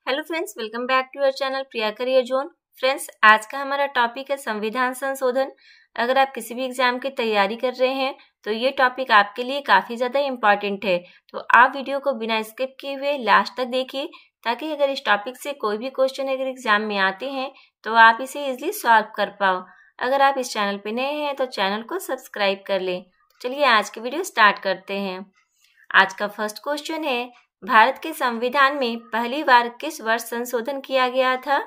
Hello friends, welcome back to our channel Priya career zone. Friends, आज का हमारा topic है संविधान संशोधन। अगर आप किसी भी एग्जाम की तैयारी कर रहे हैं तो ये टॉपिक आपके लिए काफ़ी ज़्यादा इम्पॉर्टेंट है। तो आप वीडियो को बिना स्किप किए हुए लास्ट तक देखिए, ताकि अगर इस टॉपिक से कोई भी क्वेश्चन अगर एग्जाम में आते हैं तो आप इसे ईजिली सॉल्व कर पाओ। अगर आप इस चैनल पर नए हैं तो चैनल को सब्सक्राइब कर लें। चलिए आज की वीडियो स्टार्ट करते हैं। आज का फर्स्ट क्वेश्चन है, भारत के संविधान में पहली बार किस वर्ष संशोधन किया गया था?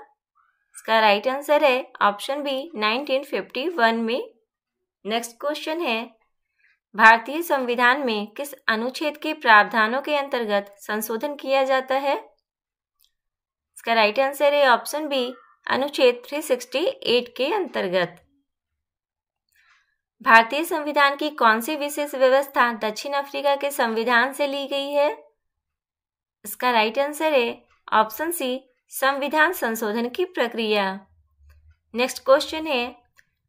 इसका राइट आंसर है ऑप्शन बी 1951 में। नेक्स्ट क्वेश्चन है, भारतीय संविधान में किस अनुच्छेद के प्रावधानों के अंतर्गत संशोधन किया जाता है? इसका राइट आंसर है ऑप्शन बी अनुच्छेद 368 के अंतर्गत। भारतीय संविधान की कौन सी विशेष व्यवस्था दक्षिण अफ्रीका के संविधान से ली गई है? इसका राइट आंसर है ऑप्शन सी संविधान संशोधन की प्रक्रिया। नेक्स्ट क्वेश्चन है,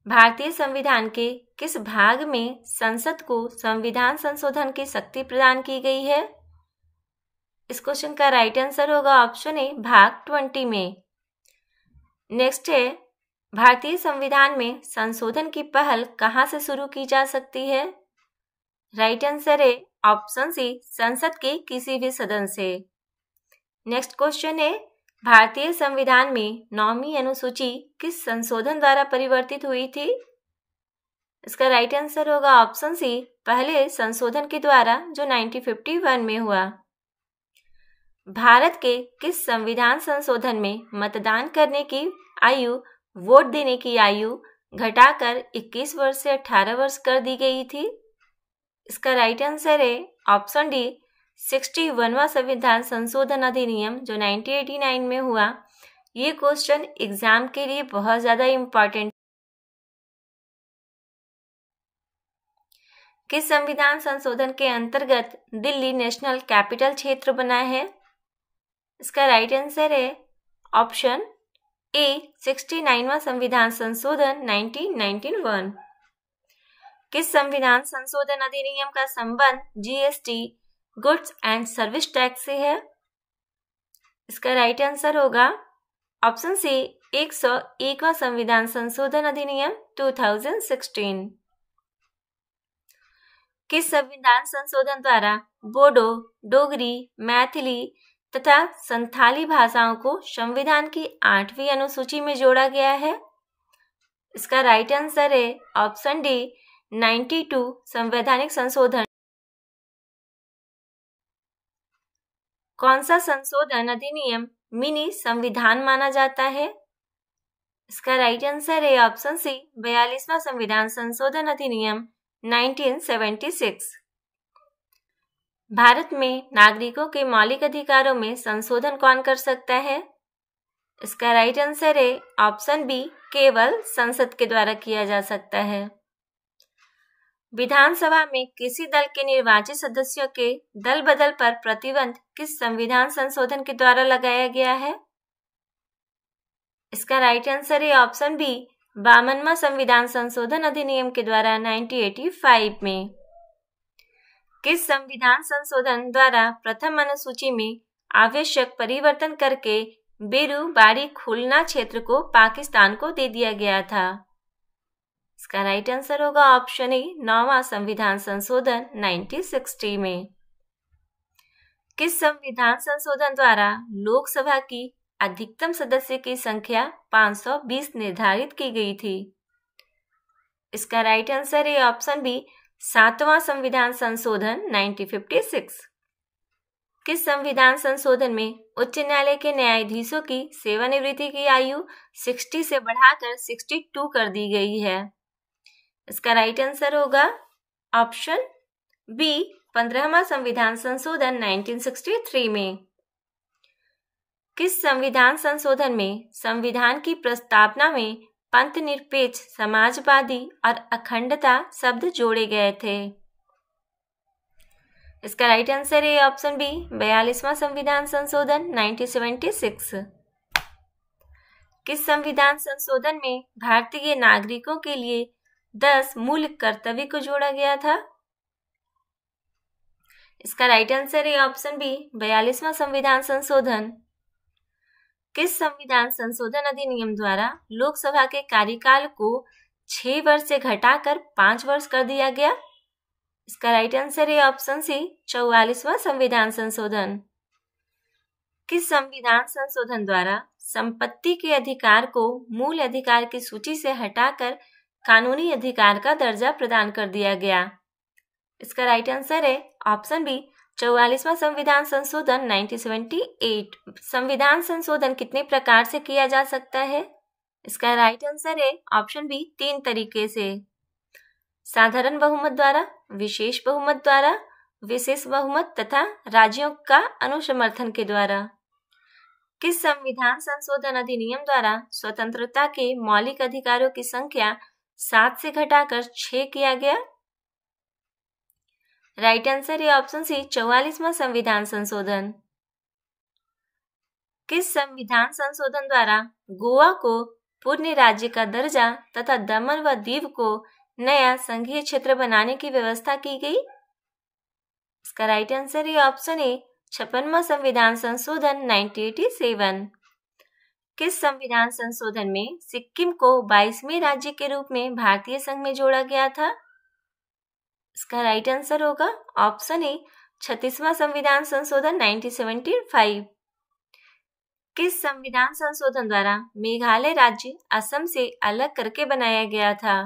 भारतीय संविधान के किस भाग में संसद को संविधान संशोधन की शक्ति प्रदान की गई है? इस क्वेश्चन का राइट आंसर होगा ऑप्शन ए भाग 20 में। नेक्स्ट है, भारतीय संविधान में संशोधन की पहल कहां से शुरू की जा सकती है? राइट आंसर है ऑप्शन सी संसद के किसी भी सदन से। नेक्स्ट क्वेश्चन है, भारतीय संविधान में 9वीं अनुसूची किस संशोधन द्वारा परिवर्तित हुई थी? इसका राइट आंसर होगा ऑप्शन सी पहले संशोधन के द्वारा जो 1951 में हुआ। भारत के किस संविधान संशोधन में मतदान करने की आयु वोट देने की आयु घटाकर 21 वर्ष से 18 वर्ष कर दी गई थी? इसका राइट आंसर है ऑप्शन डी 61वां संविधान संशोधन अधिनियम जो 1989 में हुआ। ये क्वेश्चन एग्जाम के लिए बहुत ज़्यादा इम्पॉर्टेंट। किस संविधान संशोधन के अंतर्गत दिल्ली नेशनल कैपिटल क्षेत्र बना है? इसका राइट आंसर है ऑप्शन ए 69वां संविधान संशोधन 1991। किस संविधान संशोधन अधिनियम का संबंध GST goods and service tax से है? इसका राइट आंसर होगा ऑप्शन सी 101वां संविधान संशोधन अधिनियम 2016। किस संविधान संशोधन द्वारा बोडो, डोगरी, मैथिली तथा संथाली भाषाओं को संविधान की 8वीं अनुसूची में जोड़ा गया है? इसका राइट आंसर है ऑप्शन डी 92 संवैधानिक संशोधन। कौन सा संशोधन अधिनियम मिनी संविधान माना जाता है? इसका राइट आंसर है ऑप्शन सी 42वां संविधान संशोधन अधिनियम 1976। भारत में नागरिकों के मौलिक अधिकारों में संशोधन कौन कर सकता है? इसका राइट आंसर है ऑप्शन बी केवल संसद के द्वारा किया जा सकता है। विधानसभा में किसी दल के निर्वाचित सदस्यों के दल बदल पर प्रतिबंध किस संविधान संशोधन के द्वारा लगाया गया है? इसका राइट आंसर है ऑप्शन बी 52वां संविधान संशोधन अधिनियम के द्वारा 1985 में। किस संविधान संशोधन द्वारा प्रथम अनुसूची में आवश्यक परिवर्तन करके बेरू बाड़ी खुलना क्षेत्र को पाकिस्तान को दे दिया गया था? इसका राइट आंसर होगा ऑप्शन ए 9वां संविधान संशोधन 1960 में। किस संविधान संशोधन द्वारा लोकसभा की अधिकतम सदस्य की संख्या 520 निर्धारित की गई थी? इसका राइट आंसर है ऑप्शन बी 7वां संविधान संशोधन 1956। किस संविधान संशोधन में उच्च न्यायालय के न्यायाधीशों की सेवानिवृत्ति की आयु 60 से बढ़ाकर 62 कर दी गई है? इसका राइट आंसर होगा ऑप्शन बी 15वां संविधान संशोधन 1963 में। किस संविधान संशोधन में संविधान की प्रस्तावना में पंथ निरपेक्ष, समाजवादी और अखंडता शब्द जोड़े गए थे? इसका राइट आंसर है ऑप्शन बी 42वां संविधान संशोधन 1976। किस संविधान संशोधन में भारतीय नागरिकों के लिए 10 मूल कर्तव्य को जोड़ा गया था? इसका राइट आंसर है ऑप्शन बी 42वां संविधान संशोधन। किस संविधान संशोधन अधिनियम द्वारा लोकसभा के कार्यकाल को 6 वर्ष से घटाकर 5 वर्ष कर दिया गया? इसका राइट आंसर है ऑप्शन सी 44वां संविधान संशोधन। किस संविधान संशोधन द्वारा संपत्ति के अधिकार को मूल अधिकार की सूची से हटाकर कानूनी अधिकार का दर्जा प्रदान कर दिया गया? इसका राइट आंसर है ऑप्शन बी 44वां संविधान संशोधन 1978। संविधान संशोधन कितने प्रकार से किया जा सकता है? इसका राइट आंसर है ऑप्शन बी 3 तरीके से। साधारण बहुमत द्वारा, विशेष बहुमत द्वारा, विशेष बहुमत तथा राज्यों का अनुसमर्थन के द्वारा। किस संविधान संशोधन अधिनियम द्वारा स्वतंत्रता के मौलिक अधिकारों की संख्या 7 से घटाकर 6 किया गया? राइट आंसर है ऑप्शन सी 44वां संविधान संशोधन। किस संविधान संशोधन द्वारा गोवा को पूर्ण राज्य का दर्जा तथा दमन व दीव को नया संघीय क्षेत्र बनाने की व्यवस्था की गई? इसका राइट आंसर है ऑप्शन ए 56वां संविधान संशोधन 1987। किस संविधान संशोधन में सिक्किम को 22वें राज्य के रूप में भारतीय संघ में जोड़ा गया था? इसका राइट आंसर होगा ऑप्शन ए 36वां संविधान संशोधन 1975। किस संविधान संशोधन द्वारा मेघालय राज्य असम से अलग करके बनाया गया था?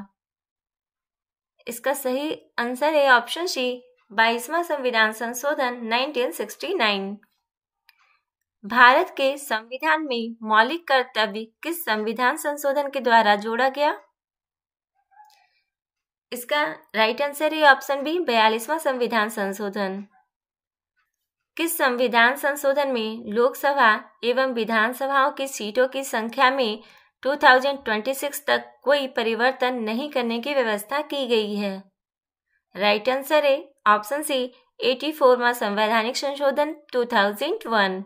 इसका सही आंसर है ऑप्शन सी 22वां संविधान संशोधन 1969। भारत के संविधान में मौलिक कर्तव्य किस संविधान संशोधन के द्वारा जोड़ा गया? इसका राइट आंसर है ऑप्शन बी 42वां संविधान संशोधन। किस संविधान संशोधन में लोकसभा एवं विधानसभाओं की सीटों की संख्या में 2026 तक कोई परिवर्तन नहीं करने की व्यवस्था की गई है? राइट आंसर है ऑप्शन सी 84वां संवैधानिक संशोधन 2001।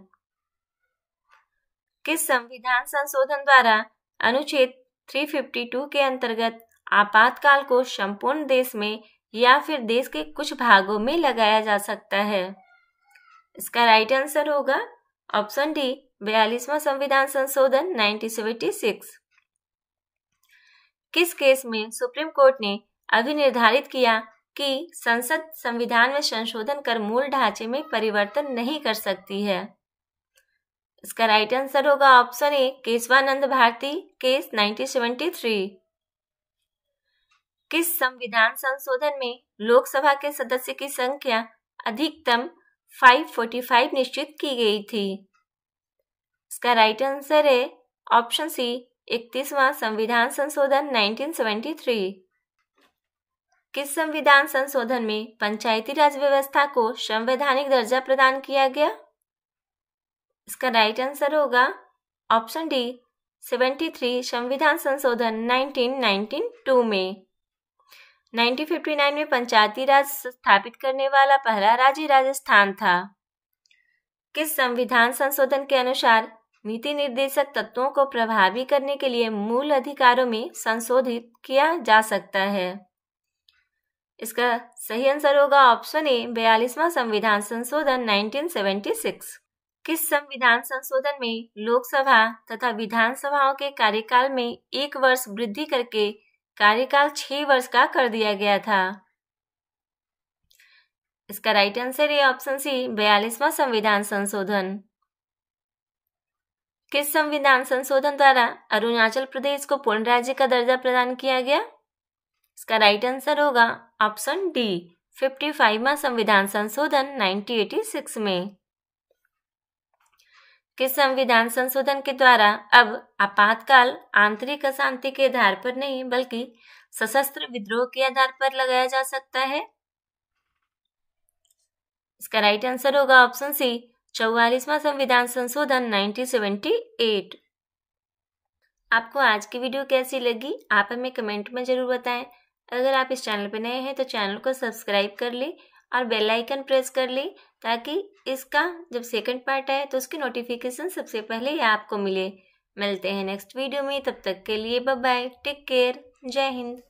किस संविधान संशोधन द्वारा अनुच्छेद 352 के अंतर्गत आपातकाल को संपूर्ण देश में या फिर देश के कुछ भागों में लगाया जा सकता है? इसका राइट आंसर होगा ऑप्शन डी 42वां संविधान संशोधन 1976। किस केस में सुप्रीम कोर्ट ने अभी निर्धारित किया कि संसद संविधान में संशोधन कर मूल ढांचे में परिवर्तन नहीं कर सकती है? इसका राइट आंसर होगा option A Keshavananda Bharati case 1973। किस संविधान संशोधन में लोकसभा के सदस्य की संख्या अधिकतम 545 निश्चित की गई थी? इसका राइट आंसर है ऑप्शन सी 31वां संविधान संशोधन 1973। किस संविधान संशोधन में पंचायती राज व्यवस्था को संवैधानिक दर्जा प्रदान किया गया? इसका राइट आंसर होगा ऑप्शन डी 73 संविधान संशोधन 1992 में। 1959 में पंचायती राज स्थापित करने वाला पहला राज्य राजस्थान था। किस संविधान संशोधन के अनुसार नीति निर्देशक तत्वों को प्रभावी करने के लिए मूल अधिकारों में संशोधित किया जा सकता है? इसका सही आंसर होगा ऑप्शन ए 42वां संविधान संशोधन 1976। किस संविधान संशोधन में लोकसभा तथा विधानसभाओं के कार्यकाल में 1 वर्ष वृद्धि करके कार्यकाल 6 वर्ष का कर दिया गया था? इसका राइट आंसर है ऑप्शन सी 42वां संविधान संशोधन। किस संविधान संशोधन द्वारा अरुणाचल प्रदेश को पूर्ण राज्य का दर्जा प्रदान किया गया? इसका राइट आंसर होगा ऑप्शन डी 55वां संविधान संशोधन 1986 में। किस संविधान संशोधन के द्वारा अब आपातकाल आंतरिक अशांति के आधार पर नहीं बल्कि सशस्त्र विद्रोह के आधार पर लगाया जा सकता है? इसका राइट आंसर होगा ऑप्शन सी 44वां संविधान संशोधन 1978। आपको आज की वीडियो कैसी लगी आप हमें कमेंट में जरूर बताएं। अगर आप इस चैनल पर नए हैं तो चैनल को सब्सक्राइब कर लें और बेल आइकन प्रेस कर लें ताकि इसका जब सेकंड पार्ट आए तो उसकी नोटिफिकेशन सबसे पहले ही आपको मिले। मिलते हैं नेक्स्ट वीडियो में, तब तक के लिए बाय बाय, टेक केयर, जय हिंद।